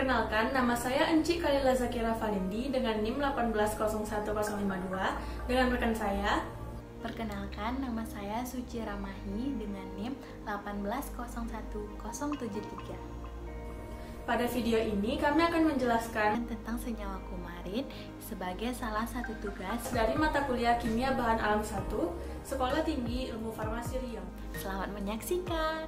Perkenalkan, nama saya Enci Khalila Zakira Valindi dengan NIM 1801052 dengan rekan saya. Perkenalkan, nama saya Suci Ramahi dengan NIM 1801073. Pada video ini kami akan menjelaskan tentang senyawa kumarin sebagai salah satu tugas dari mata kuliah Kimia Bahan Alam 1, Sekolah Tinggi Ilmu Farmasi Riau. Selamat menyaksikan.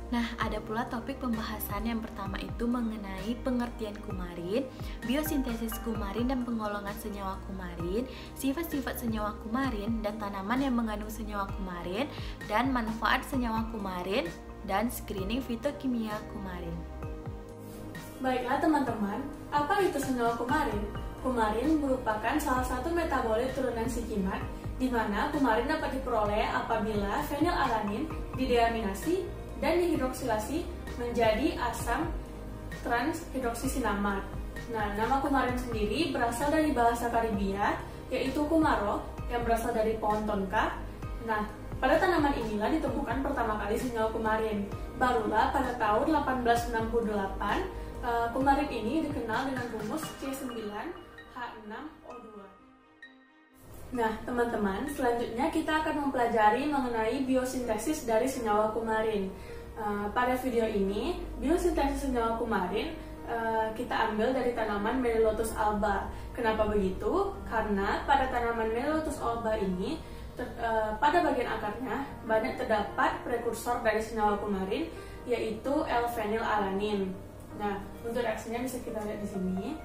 Nah, ada pula topik pembahasan yang pertama itu mengenai pengertian kumarin, biosintesis kumarin dan penggolongan senyawa kumarin, sifat-sifat senyawa kumarin dan tanaman yang mengandung senyawa kumarin, dan manfaat senyawa kumarin, dan screening fitokimia kumarin. Baiklah teman-teman, apa itu senyawa kumarin? Kumarin merupakan salah satu metabolit turunan sikimat, di mana kumarin dapat diperoleh apabila fenilalanin dideaminasi dan dihidroksilasi menjadi asam transhidroksisinamat. Nah, nama kumarin sendiri berasal dari bahasa Karibia, yaitu kumaro, yang berasal dari pohon tonka. Nah, pada tanaman inilah ditemukan pertama kali senyawa kumarin. Barulah pada tahun 1868, kumarin ini dikenal dengan rumus C9H6O2. Nah, teman-teman, selanjutnya kita akan mempelajari mengenai biosintesis dari senyawa kumarin. Pada video ini, biosintesis senyawa kumarin kita ambil dari tanaman Melilotus alba. Kenapa begitu? Karena pada tanaman Melilotus alba ini, pada bagian akarnya banyak terdapat prekursor dari senyawa kumarin, yaitu L-fenilalanin. Nah, untuk reaksinya bisa kita lihat di sini.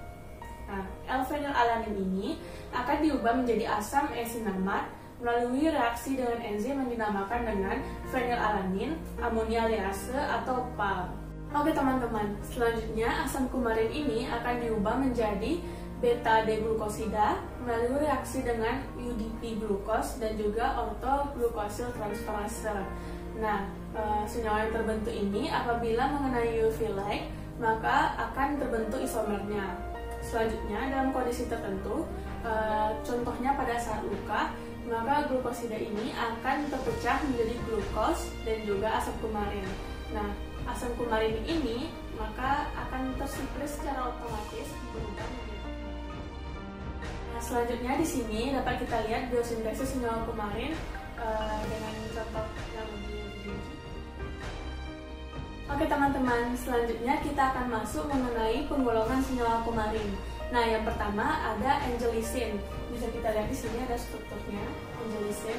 Nah, L-fenilalanin ini akan diubah menjadi asam esinamat melalui reaksi dengan enzim yang dinamakan dengan fenilalanin amonialiase atau PAL. Oke teman-teman, selanjutnya asam kumarin ini akan diubah menjadi beta-deglukosida melalui reaksi dengan UDP glukos dan juga ortoglukosil transferase. Nah, senyawa yang terbentuk ini apabila mengenai UV light maka akan terbentuk isomernya. Selanjutnya, dalam kondisi tertentu, contohnya pada saat luka, maka glukosida ini akan terpecah menjadi glukos dan juga asam kumarin. Nah, asam kumarin ini maka akan tersipres secara otomatis berubah menjadi. Nah, selanjutnya di sini dapat kita lihat biosintesis senyawa kumarin dengan contoh yang lebih rinci. Oke teman-teman, selanjutnya kita akan masuk mengenai penggolongan senyawa kumarin. Nah, yang pertama ada angelisin. Bisa kita lihat di sini ada strukturnya, angelisin.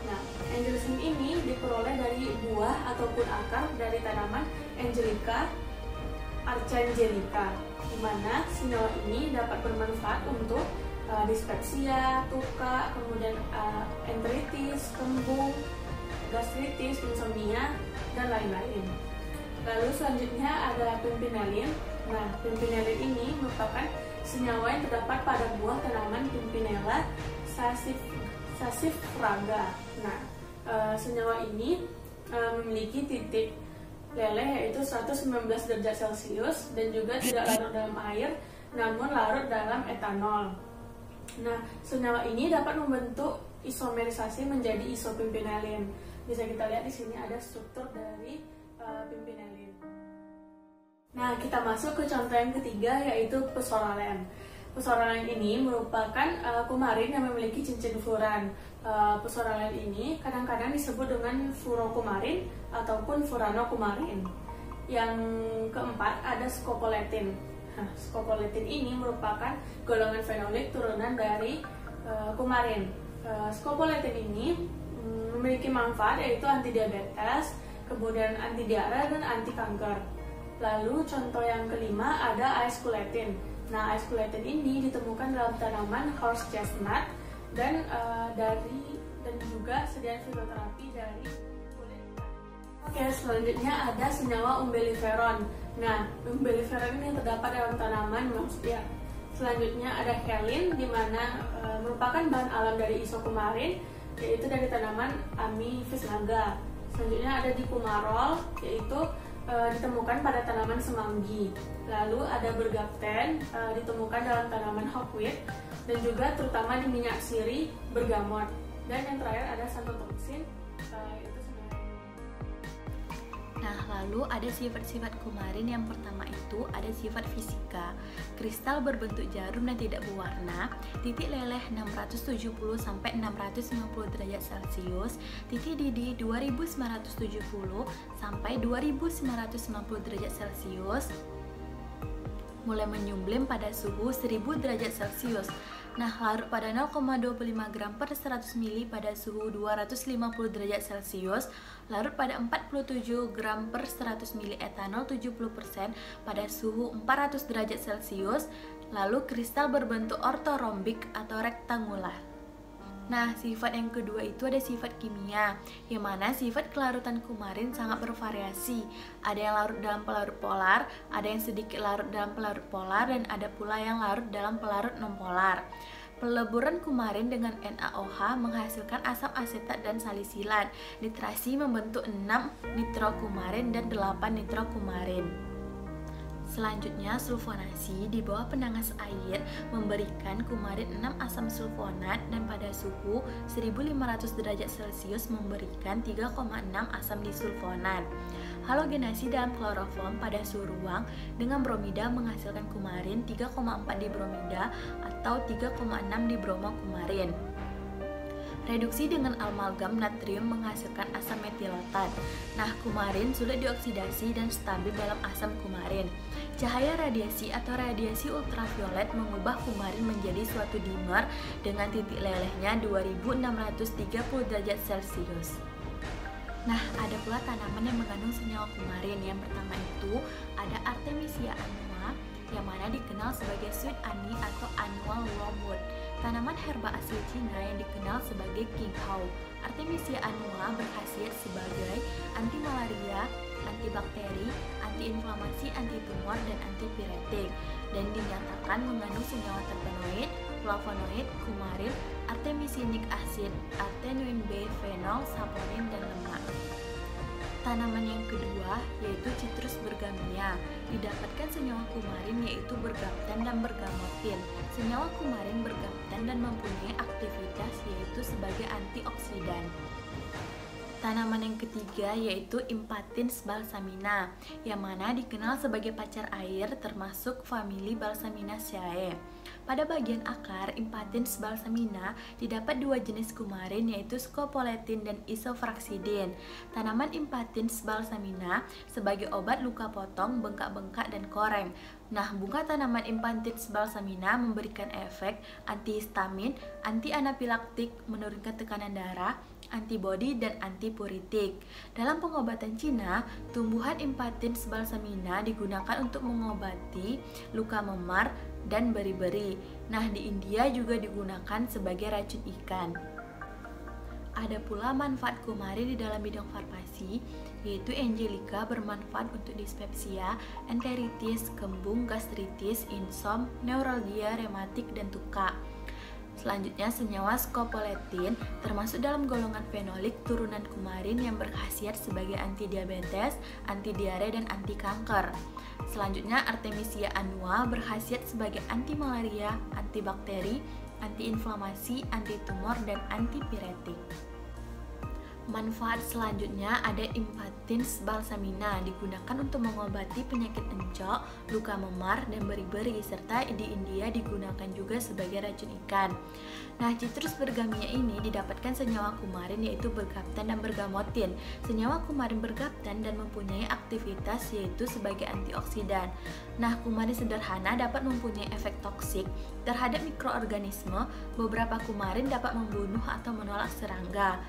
Nah, angelisin ini diperoleh dari buah ataupun akar dari tanaman Angelica archangelica, di mana senyawa ini dapat bermanfaat untuk dispepsia, tuka, kemudian enteritis, kembung, gastritis, insomnia, dan lain-lain. Lalu selanjutnya ada pimpinellin. Nah, pimpinellin ini merupakan senyawa yang terdapat pada buah tanaman Pimpinella sassifraga. Nah, senyawa ini memiliki titik leleh yaitu 119 derajat Celcius dan juga tidak larut dalam air, namun larut dalam etanol. Nah, senyawa ini dapat membentuk isomerisasi menjadi isopimpinellin. Bisa kita lihat di sini ada struktur dari pimpinellin. Nah, kita masuk ke contoh yang ketiga yaitu pesoralen. Pesoralen ini merupakan kumarin yang memiliki cincin furan. Pesoralen ini kadang-kadang disebut dengan furokumarin ataupun furanokumarin. Yang keempat ada scopoletin. Nah, scopoletin ini merupakan golongan fenolik turunan dari kumarin. Scopoletin ini memiliki manfaat yaitu anti diabetes, kemudian anti diare dan anti kanker. Lalu contoh yang kelima ada aesculetin. Nah, aesculetin ini ditemukan dalam tanaman horse chestnut dan juga sediaan fitoterapi dari kulit. Oke, selanjutnya ada senyawa umbelliferon. Nah, umbelliferon ini terdapat dalam tanaman manusia. Selanjutnya ada helin, di mana merupakan bahan alam dari isokumarin, yaitu dari tanaman Amyphis naga. Selanjutnya ada dikumarol, yaitu ditemukan pada tanaman semanggi. Lalu ada bergapten, ditemukan dalam tanaman hawkweed dan juga terutama di minyak sirih bergamot. Dan yang terakhir ada santotoxin, yaitu senyawa Nah, lalu ada sifat-sifat kumarin. Yang pertama itu ada sifat fisika. Kristal berbentuk jarum dan tidak berwarna. Titik leleh 670 sampai 690 derajat Celcius. Titik didih 2970 sampai 2990 derajat Celcius. Mulai menyumblim pada suhu 1000 derajat Celcius. Nah, larut pada 0,25 gram per 100 ml pada suhu 250 derajat Celcius. Larut pada 47 gram per 100 ml etanol 70% pada suhu 400 derajat Celcius. Lalu kristal berbentuk ortorombik atau rektangular. Nah, sifat yang kedua itu ada sifat kimia, yang mana sifat kelarutan kumarin sangat bervariasi. Ada yang larut dalam pelarut polar, ada yang sedikit larut dalam pelarut polar, dan ada pula yang larut dalam pelarut non-polar. Peleburan kumarin dengan NaOH menghasilkan asam asetat dan salisilat. Nitrasi membentuk 6 nitrokumarin dan 8 nitrokumarin. Selanjutnya, sulfonasi di bawah penanas air memberikan kumarin 6 asam sulfonat dan pada suhu 1500 derajat Celcius memberikan 3,6 asam disulfonat. Halogenasi dalam kloroform pada suhu ruang dengan bromida menghasilkan kumarin 3,4 dibromida atau 3,6 dibromokumarin. Reduksi dengan amalgam natrium menghasilkan asam metilotan. Nah, kumarin sulit dioksidasi dan stabil dalam asam kumarin. Cahaya radiasi atau radiasi ultraviolet mengubah kumarin menjadi suatu dimer dengan titik lelehnya 2630 derajat Celcius. Nah, ada pula tanaman yang mengandung senyawa kumarin. Yang pertama itu ada Artemisia annua, yang mana dikenal sebagai sweet honey atau annual wormwood. Tanaman herba asli Cina yang dikenal sebagai kinghao. Artemisia annua berkhasiat sebagai anti malaria, antibakteri, antiinflamasi, anti tumor, dan antipiretik, dan dinyatakan mengandung senyawa terpenoid, flavonoid, kumarin, artemisinic acid, artenoin B, fenol, saponin, dan lemak. Tanaman yang kedua yaitu Citrus bergamia. Didapatkan senyawa kumarin yaitu bergaptan dan bergamotin. Senyawa kumarin bergaptan dan mempunyai aktivitas yaitu sebagai antioksidan. Tanaman yang ketiga yaitu Impatiens balsamina, yang mana dikenal sebagai pacar air termasuk famili Balsaminaceae. Pada bagian akar Impatiens balsamina didapat dua jenis kumarin yaitu scopoletin dan isofraxidin. Tanaman Impatiens balsamina sebagai obat luka potong, bengkak-bengkak, dan koreng. Nah, bunga tanaman Impatiens balsamina memberikan efek antihistamin, anti-anafilaktik, menurunkan tekanan darah, antibodi, dan antipuritik. Dalam pengobatan Cina, tumbuhan Impatiens balsamina digunakan untuk mengobati luka memar dan beri-beri. Nah, di India juga digunakan sebagai racun ikan. Ada pula manfaat kumarin di dalam bidang farmasi, yaitu Angelica bermanfaat untuk dispepsia, enteritis, kembung, gastritis, insom, neuralgia, rematik, dan tuka. Selanjutnya, senyawa scopoletin termasuk dalam golongan fenolik turunan kumarin yang berkhasiat sebagai anti diabetes, anti diare, dan anti kanker. Selanjutnya, Artemisia annua berkhasiat sebagai anti malaria, antibakteri, antiinflamasi, anti tumor, dan antipiretik. Manfaat selanjutnya ada Impatiens balsamina, digunakan untuk mengobati penyakit encok, luka memar, dan beri-beri, serta di India digunakan juga sebagai racun ikan. Nah, Citrus bergamia ini didapatkan senyawa kumarin yaitu bergaptan dan bergamotin. Senyawa kumarin bergaptan dan mempunyai aktivitas yaitu sebagai antioksidan. Nah, kumarin sederhana dapat mempunyai efek toksik terhadap mikroorganisme. Beberapa kumarin dapat membunuh atau menolak serangga.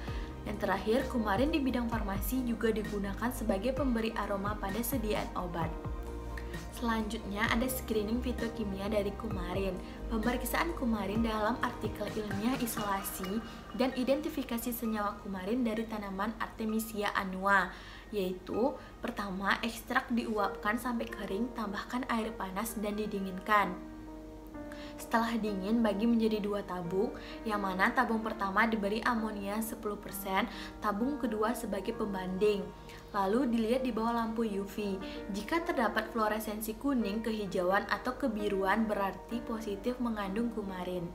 Yang terakhir, kumarin di bidang farmasi juga digunakan sebagai pemberi aroma pada sediaan obat. Selanjutnya ada screening fitokimia dari kumarin. Pemeriksaan kumarin dalam artikel ilmiah isolasi dan identifikasi senyawa kumarin dari tanaman Artemisia annua, yaitu pertama, ekstrak diuapkan sampai kering, tambahkan air panas dan didinginkan. Setelah dingin, bagi menjadi 2 tabung, yang mana tabung pertama diberi amonia 10%, tabung kedua sebagai pembanding. Lalu dilihat di bawah lampu UV. Jika terdapat fluoresensi kuning, kehijauan, atau kebiruan berarti positif mengandung kumarin.